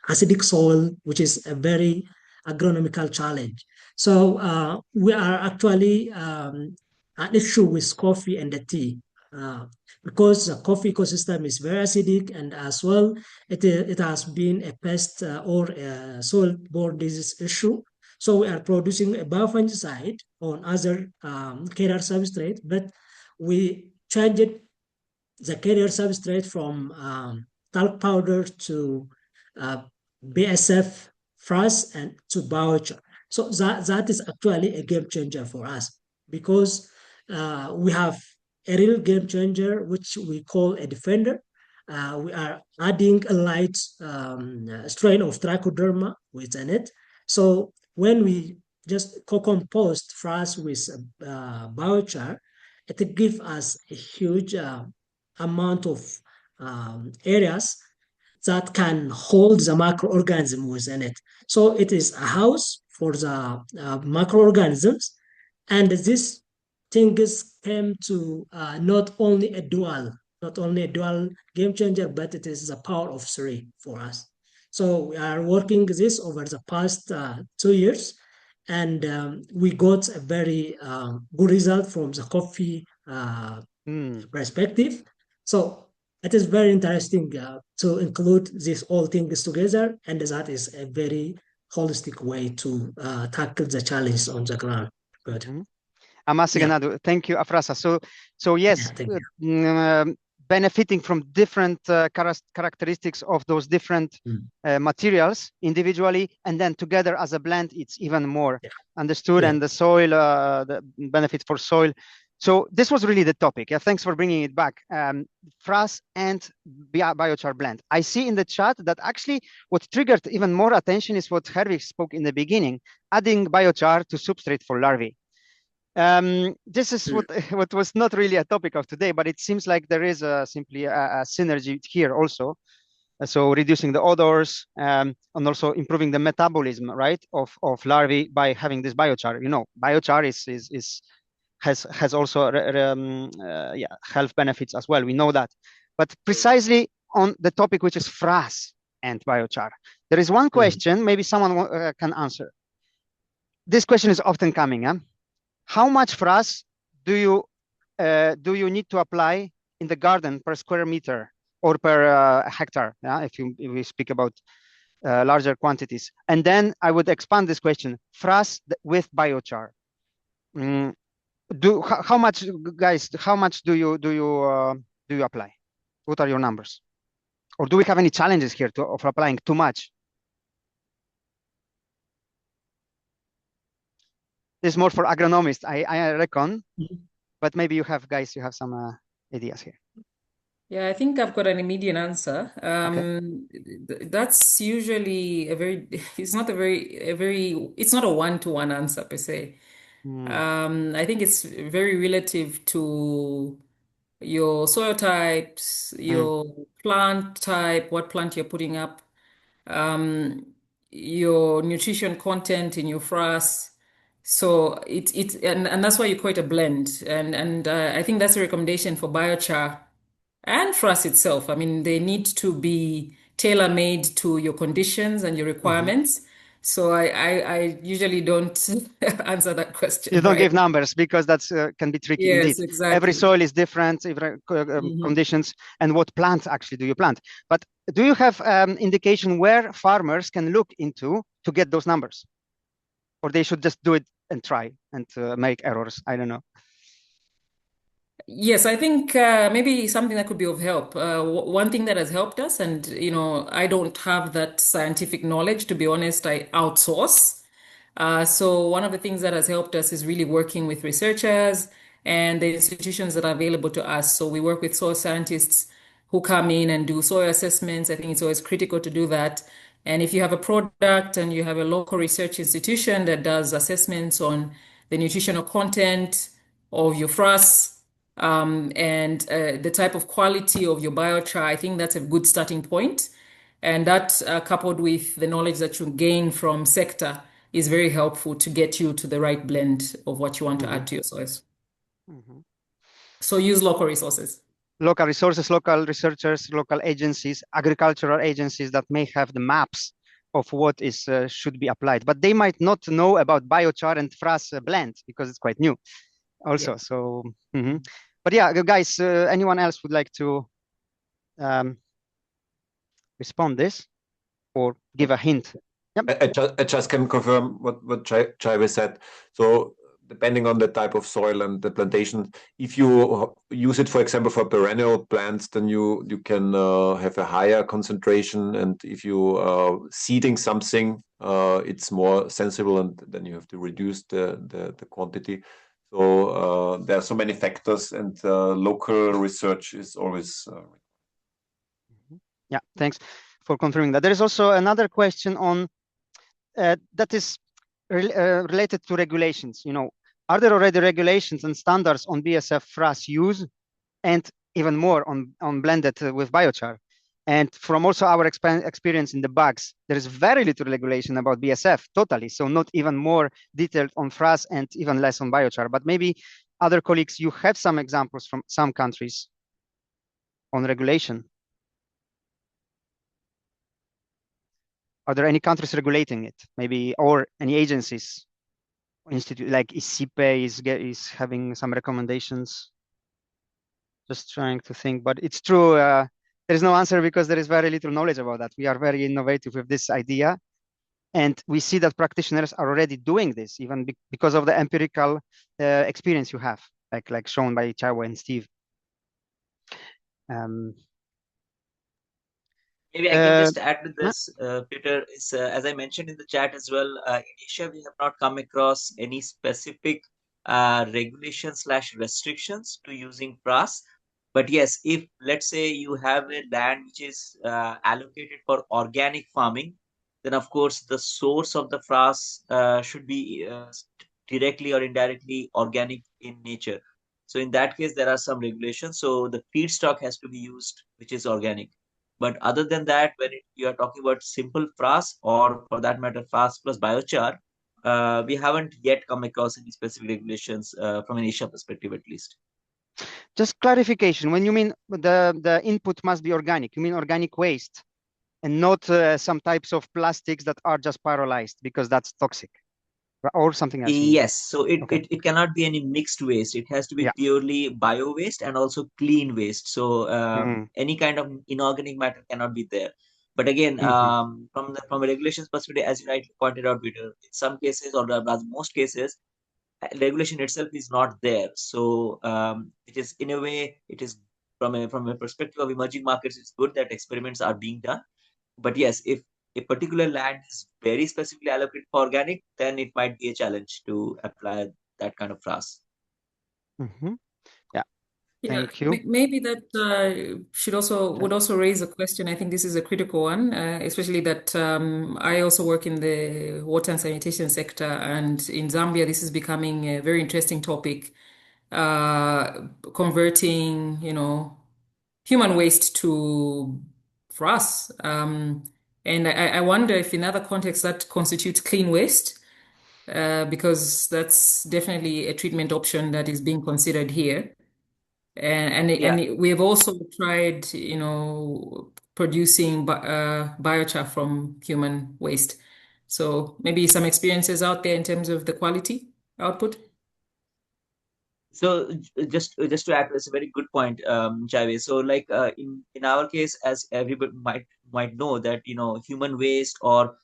acidic soil, which is a very agronomical challenge. So we are actually an issue with coffee and the tea. Because the coffee ecosystem is very acidic, and as well it has been a pest or a soil-borne disease issue. So we are producing a biofungicide on other carrier substrate, but we changed the carrier substrate from talc powder to BSF, frass, and to biochar. So that is actually a game changer for us, because we have a real game changer, which we call a defender. We are adding a light strain of trichoderma within it. So when we just co-compost frass with biochar, it gives us a huge amount of areas that can hold the microorganism within it. So it is a house for the microorganisms, and this things came to not only a dual game changer, but it is the power of three for us. So we are working this over the past 2 years, and we got a very good result from the coffee perspective. So it is very interesting to include these all things together, and that is a very holistic way to tackle the challenge on the ground. Good. Amasigana, thank you, Afrasa. So yes, benefiting from different characteristics of those different materials individually, and then together as a blend, it's even more understood. And the soil, the benefit for soil. So this was really the topic. Thanks for bringing it back. Frass and biochar blend. I see in the chat that actually what triggered even more attention is what Herwig spoke in the beginning, adding biochar to substrate for larvae. This is what was not really a topic of today, but it seems like there is simply a synergy here also. So reducing the odors and also improving the metabolism, right, of larvae by having this biochar. You know, biochar has also health benefits as well. We know that, but precisely on the topic, which is frass and biochar, there is one question. Maybe someone can answer. This question is often coming. How much frass do you need to apply in the garden per square meter or per hectare? If we speak about larger quantities, and then I would expand this question: frass with biochar. How much, guys? How much do you apply? What are your numbers? Or do we have any challenges here of applying too much? This is more for agronomists, I reckon, but maybe you have some ideas here. Yeah, I think I've got an immediate answer. That's usually it's not a one-to-one answer per se. I think it's very relative to your soil types, your plant type, what plant you're putting up, your nutrition content in your frass. So and that's why you call it a blend. And I think that's a recommendation for biochar and frass itself. I mean, they need to be tailor-made to your conditions and your requirements. So I usually don't answer that question. You don't give numbers because that's can be tricky indeed. Yes, exactly. Every soil is different, every conditions, and what plants actually do you plant. But do you have indication where farmers can look into to get those numbers? Or they should just do it and try and make errors? I don't know. Yes, I think maybe something that could be of help. One thing that has helped us, and I don't have that scientific knowledge, to be honest, I outsource. So one of the things that has helped us is really working with researchers and the institutions that are available to us. So we work with soil scientists who come in and do soil assessments. I think it's always critical to do that. And if you have a product and you have a local research institution that does assessments on the nutritional content of your frass and the type of quality of your biochar, I think that's a good starting point. And that, coupled with the knowledge that you gain from sector, is very helpful to get you to the right blend of what you want to add to your soils. So use local resources. Local resources, local researchers, local agencies, agricultural agencies that may have the maps of what is should be applied, but they might not know about biochar and frass blend because it's quite new also. Yeah. So, but yeah, guys, anyone else would like to respond this or give a hint? Yep. I just can confirm what Chaiwe said. So depending on the type of soil and the plantation, if you use it, for example, for perennial plants, then you can have a higher concentration. And if you are seeding something, it's more sensible, and then you have to reduce the quantity. So there are so many factors, and local research is always. Yeah, thanks for confirming that. There is also another question on that is related to regulations. You know, are there already regulations and standards on BSF frass use, and even more on blended with biochar? And from also our experience in the bags, there is very little regulation about BSF, totally. So not even more detailed on frass and even less on biochar. But maybe other colleagues, you have some examples from some countries on regulation. Are there any countries regulating it? Maybe, or any agencies, institute like ICIPE is having some recommendations. Just trying to think, but it's true. There is no answer because there is very little knowledge about that. We are very innovative with this idea, and we see that practitioners are already doing this, even because of the empirical experience you have, like shown by Chaiwe and Steve. Maybe I can just add to this, Peter. Is as I mentioned in the chat as well. In Asia, we have not come across any specific regulations/restrictions to using frass. But yes, if let's say you have a land which is allocated for organic farming, then of course the source of the frass should be directly or indirectly organic in nature. So in that case, there are some regulations. So the feedstock has to be used, which is organic. But other than that, when you are talking about simple frass, or for that matter, frass plus biochar, we haven't yet come across any specific regulations from an Asia perspective, at least. Just clarification, when you mean the input must be organic, you mean organic waste and not some types of plastics that are just pyrolyzed because that's toxic, or something else? Yes, so it cannot be any mixed waste. It has to be purely bio waste and also clean waste. So any kind of inorganic matter cannot be there. But again, from a regulations perspective, as you rightly pointed out, Peter, in some cases, or most cases, regulation itself is not there. So it is, in a way, it is from a perspective of emerging markets, it's good that experiments are being done. But yes, if a particular land is very specifically allocated for organic, then it might be a challenge to apply that kind of frass. Yeah, thank you. Maybe that would also raise a question. I think this is a critical one, especially that I also work in the water and sanitation sector, and in Zambia, this is becoming a very interesting topic, converting, human waste to frass. And I wonder if in other contexts that constitutes clean waste, because that's definitely a treatment option that is being considered here. And we have also tried, producing biochar from human waste. So maybe some experiences out there in terms of the quality output. So just to add, it's a very good point, Chaiwe. So like in our case, as everybody might know, that human waste or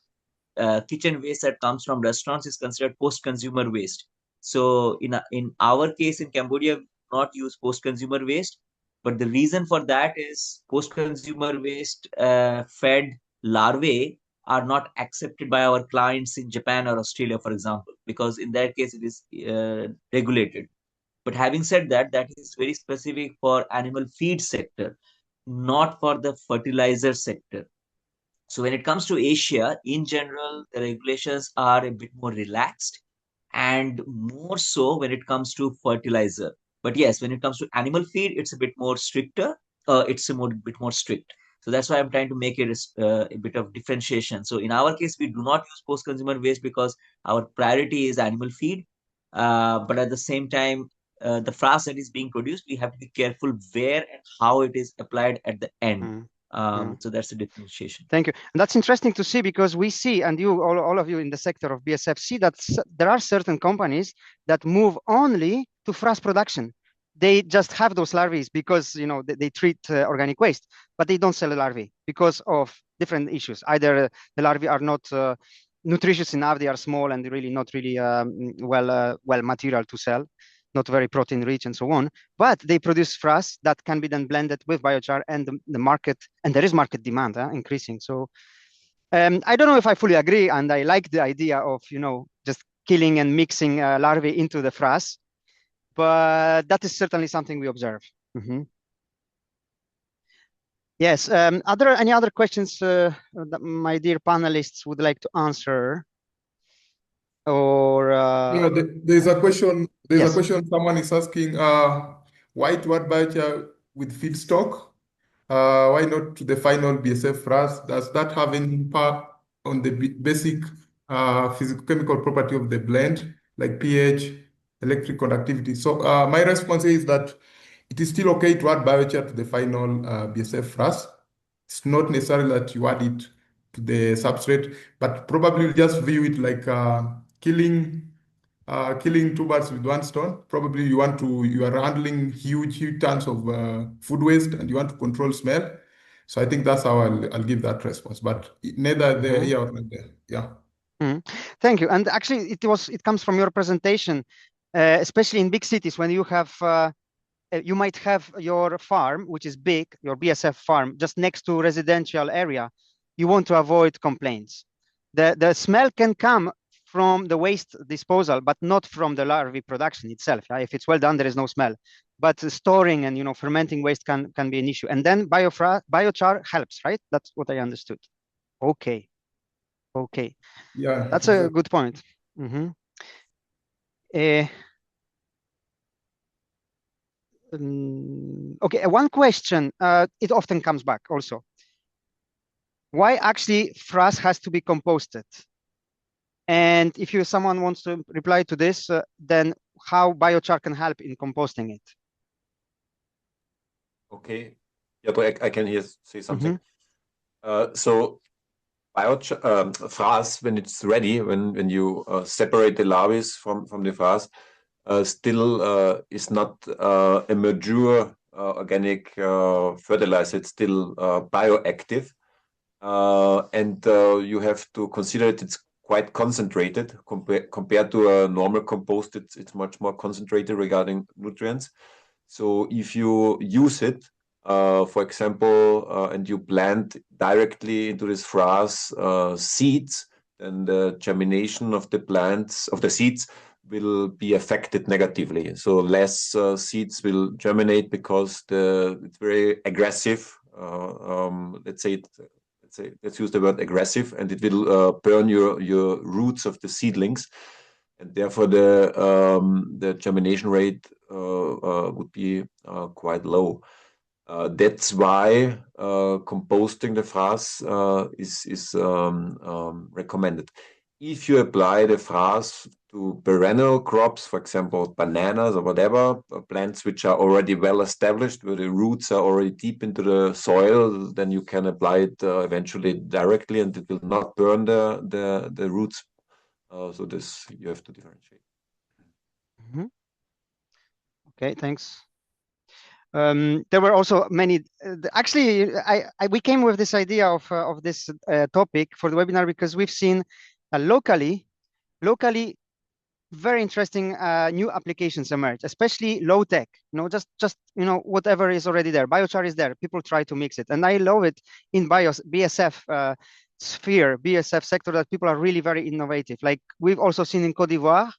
kitchen waste that comes from restaurants is considered post-consumer waste. So in our case in Cambodia, we do not use post-consumer waste, but the reason for that is post-consumer waste fed larvae are not accepted by our clients in Japan or Australia, for example, because in that case it is regulated. But having said that, that is very specific for animal feed sector, not for the fertilizer sector. So when it comes to Asia, in general, the regulations are a bit more relaxed, and more so when it comes to fertilizer. But yes, when it comes to animal feed, it's a bit more stricter. It's a bit more strict. So that's why I'm trying to make it a bit of differentiation. So in our case, we do not use post-consumer waste because our priority is animal feed. But at the same time, the frass that is being produced, we have to be careful where and how it is applied at the end. So that's the differentiation. Thank you. And that's interesting to see, because we see, and you, all of you in the sector of BSF, see that there are certain companies that move only to frass production. They just have those larvae because, you know, they treat organic waste, but they don't sell a larvae because of different issues. Either the larvae are not nutritious enough, they are small and really not really well material to sell, not very protein rich and so on, but they produce frass that can be then blended with biochar, and the market, and there is market demand increasing. So I don't know if I fully agree, and I like the idea of, you know, just killing and mixing larvae into the frass, but that is certainly something we observe. Yes, are there any other questions that my dear panelists would like to answer? Or yeah, there's a question. There's yes. a question. Someone is asking, why to add biochar with feedstock? Why not to the final BSF frass? Does that have any impact on the basic physical-chemical property of the blend, like pH, electric conductivity? So my response is that it is still okay to add biochar to the final BSF frass. It's not necessarily that you add it to the substrate, but probably just view it like killing two birds with one stone. Probably you are handling huge tons of food waste, and you want to control smell. So I think that's how I'll give that response. But neither there here or not there. Yeah. Thank you. And actually, it comes from your presentation, especially in big cities when you have. You might have your farm, which is big, your BSF farm, just next to residential area. You want to avoid complaints. The smell can come from the waste disposal, but not from the larvae production itself. If it's well done, there is no smell. But storing and, you know, fermenting waste can be an issue. And then biochar helps, right? That's what I understood. Okay. Yeah. That's a good point. Okay, one question, it often comes back also. Why actually frass has to be composted? And if someone wants to reply to this, then how biochar can help in composting it? Okay, yeah, but I can here say something. So biochar, frass, when it's ready, when you separate the larvae from the frass, still is not a mature organic fertilizer. It's still bioactive, and you have to consider it's quite concentrated compared to a normal compost. It's much more concentrated regarding nutrients. So if you use it, for example, and you plant directly into this frass seeds, then the germination of the plants, of the seeds, will be affected negatively. So less seeds will germinate because it's very aggressive. Let's use the word aggressive, and it will burn your roots of the seedlings, and therefore the germination rate would be quite low. That's why composting the frass is recommended. If you apply the frass to perennial crops, for example, bananas or whatever, plants which are already well established, where the roots are already deep into the soil, then you can apply it eventually directly, and it will not burn the roots. So this you have to differentiate. Okay, thanks. There were also many. Actually, we came with this idea of this topic for the webinar because we've seen locally very interesting new applications emerge, especially low tech. You know, just you know, whatever is already there. Biochar is there. People try to mix it, and I love it in BSF sphere, BSF sector, that people are really very innovative. Like we've also seen in Côte d'Ivoire,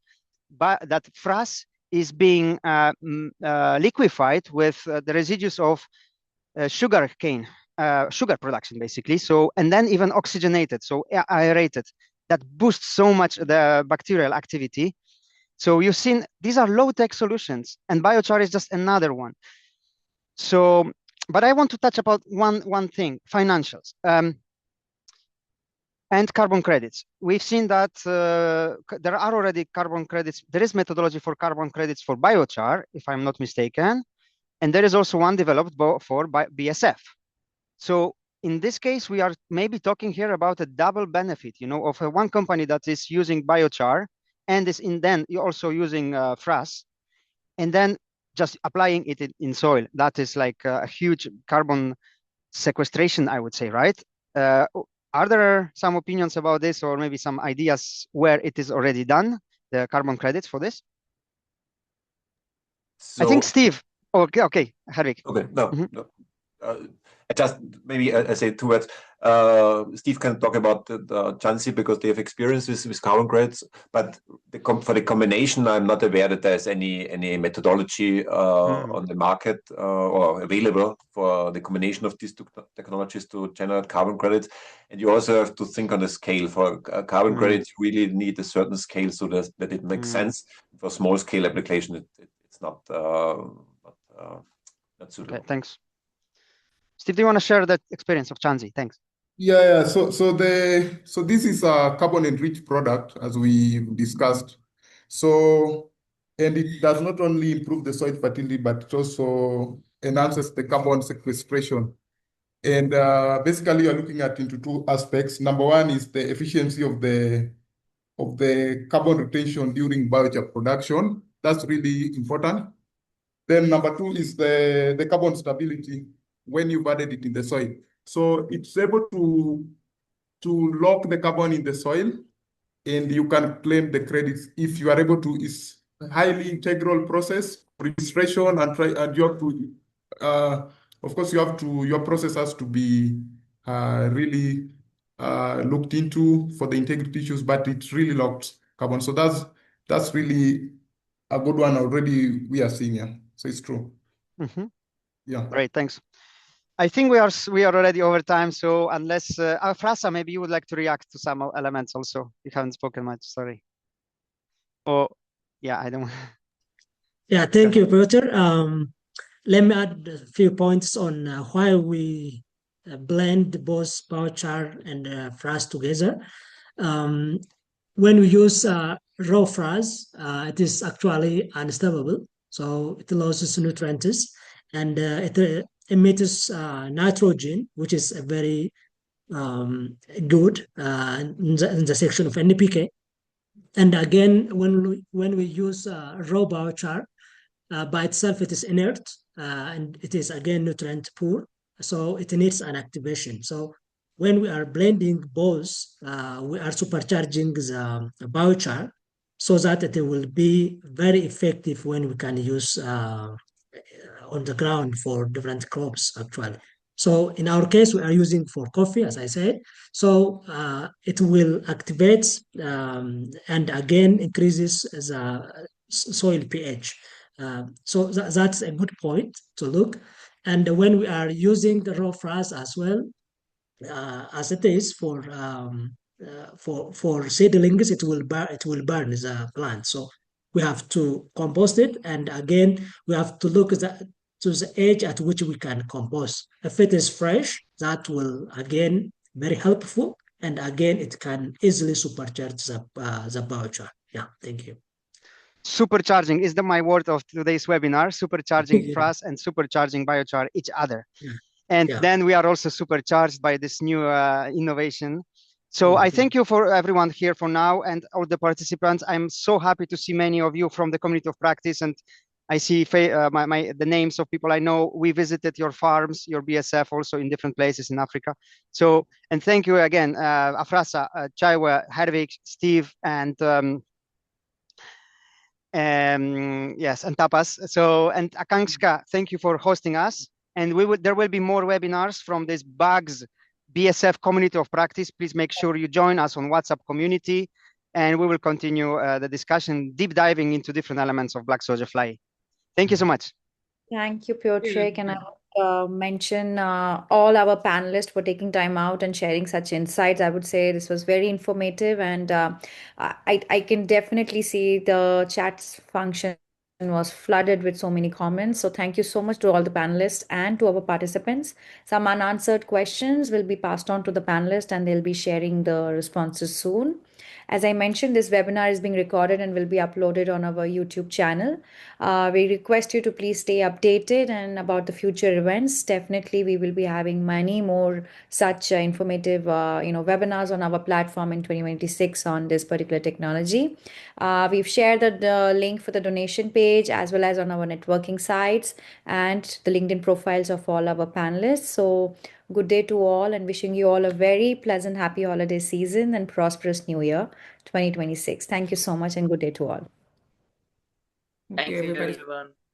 that frass is being liquefied with the residues of sugar cane, sugar production, basically. So, and then even oxygenated, so aerated, that boosts so much the bacterial activity. So you've seen these are low-tech solutions, and biochar is just another one. So, but I want to touch about one thing: financials. And carbon credits. We've seen that there are already carbon credits. There is methodology for carbon credits for biochar, if I'm not mistaken. And there is also one developed for BSF. So in this case, we are maybe talking here about a double benefit, you know, of one company that is using biochar and is then you're also using frass, and then just applying it in soil. That is like a huge carbon sequestration, I would say, right? Are there some opinions about this, or maybe some ideas where it is already done, the carbon credits for this? I think Steve. Okay, Herwig. Okay, no. Just maybe I say 2 words. Steve can talk about the Jansi because they have experience with carbon credits, but for the combination, I'm not aware that there's any methodology on the market or available for the combination of these 2 technologies to generate carbon credits. And you also have to think on the scale. For carbon credits, you really need a certain scale so that it makes sense. For small scale application, it's not suitable. Okay, thanks. Steve, do you want to share that experience of Chansi? Thanks. Yeah. So this is a carbon enriched product, as we discussed. So, and it does not only improve the soil fertility, but it also enhances the carbon sequestration. And basically, you're looking at into 2 aspects. Number 1 is the efficiency of the carbon retention during biochar production. That's really important. Then number 2 is the carbon stability when you've added it in the soil. So it's able to lock the carbon in the soil, and you can claim the credits if you are able to. It's a highly integral process, registration, and you have to, of course, your process has to be really looked into for the integrity issues, but it's really locked carbon. So that's really a good one already we are seeing here. So it's true. Yeah. Great, thanks. I think we are already over time. So unless Frasa, maybe you would like to react to some elements also. You haven't spoken much. Sorry. Oh, yeah, I don't. Yeah, thank you, Peter. Let me add a few points on why we blend both biochar and frass together. When we use raw frass, it is actually unstable, so it loses nutrients, and it emits nitrogen, which is a very good in the section of NPK. And again, when we use raw biochar, by itself, it is inert, and it is again nutrient poor, so it needs an activation. So when we are blending both, we are supercharging the biochar so that it will be very effective when we can use on the ground for different crops, actually. So in our case, we are using for coffee, as I said. So it will activate and again increases the soil pH. So that's a good point to look. And when we are using the raw frass as well, as it is for seedlings, it will burn the plant. So we have to compost it, and again we have to look at to the age at which we can compost. If it is fresh, that will again very helpful, and again it can easily supercharge the biochar. Yeah, thank you. Supercharging is my word of today's webinar. Supercharging frass and supercharging biochar each other. And then we are also supercharged by this new innovation. So I thank you for everyone here for now and all the participants. I'm so happy to see many of you from the community of practice, and I see the names of people I know. We visited your farms, your BSF also in different places in Africa. So, and thank you again, Afrasa, Chaiwa, Herwig, Steve, and yes, and Tapas. So, and Akanksha, thank you for hosting us. And there will be more webinars from this BUGS BSF community of practice. Please make sure you join us on WhatsApp community, and we will continue the discussion, deep diving into different elements of black soldier fly. Thank you so much. Thank you, Piotr, and mention all our panelists for taking time out and sharing such insights. I would say this was very informative, and I can definitely see the chat function was flooded with so many comments. So thank you so much to all the panelists and to our participants. Some unanswered questions will be passed on to the panelists, and they'll be sharing the responses soon. As I mentioned, this webinar is being recorded and will be uploaded on our YouTube channel. We request you to please stay updated and about the future events. Definitely, we will be having many more such informative, webinars on our platform in 2026 on this particular technology. We've shared the link for the donation page as well as on our networking sites and the LinkedIn profiles of all our panelists. So good day to all, and wishing you all a very pleasant, happy holiday season and prosperous new year 2026. Thank you so much, and good day to all. Thank you, Thank you, everybody. everyone.